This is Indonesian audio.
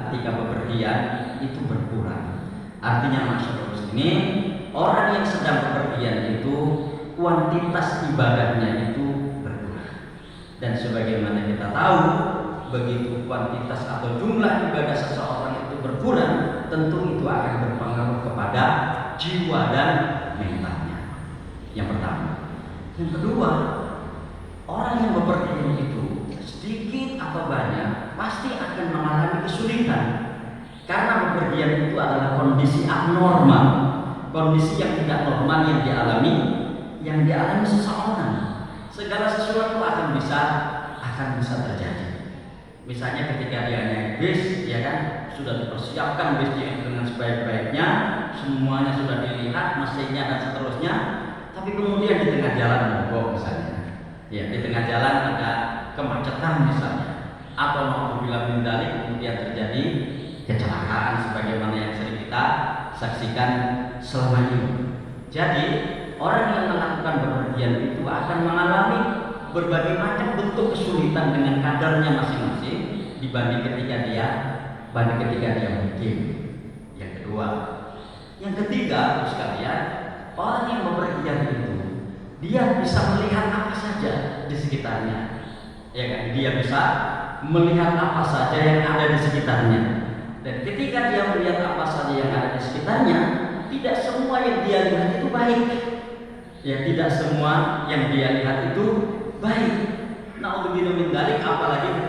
ketika bepergian itu berkurang. Artinya masyarakat muslimin, orang yang sedang bepergian itu kuantitas ibadahnya itu berkurang. Dan sebagaimana kita tahu, begitu kuantitas atau jumlah ibadah seseorang itu berkurang, tentu itu akan berpengaruh kepada jiwa dan mentalnya. Yang pertama. Yang kedua, orang yang bepergian itu sedikit atau banyak pasti akan mengalami kesulitan. Karena bepergian itu adalah kondisi abnormal, kondisi yang tidak normal yang dialami seseorang. Segala sesuatu akan bisa terjadi. Misalnya ketika dia naik bis, ya kan, sudah dipersiapkan bisnya dengan sebaik-baiknya, semuanya sudah dilihat, mesinnya dan seterusnya. Tapi kemudian di tengah jalan mogok misalnya, ya di tengah jalan ada kemacetan misalnya, atau naudzubillah min dzalik kemudian terjadi kecelakaan sebagaimana yang sering kita saksikan selama ini. Jadi orang yang melakukan bepergian itu akan mengalami berbagai macam bentuk kesulitan dengan kadarnya masing-masing dibanding ketika dia mukim. Yang kedua, yang ketiga, sekalian, orang yang bepergian itu dia bisa melihat apa saja di sekitarnya, ya kan? Dia bisa melihat apa saja yang ada di sekitarnya. Dan ketika dia melihat apa saja yang ada di sekitarnya, tidak semua yang dia lihat itu baik. Ya, tidak semua yang dia lihat itu baik. Naudzubillah min dzalik, apalagi ketika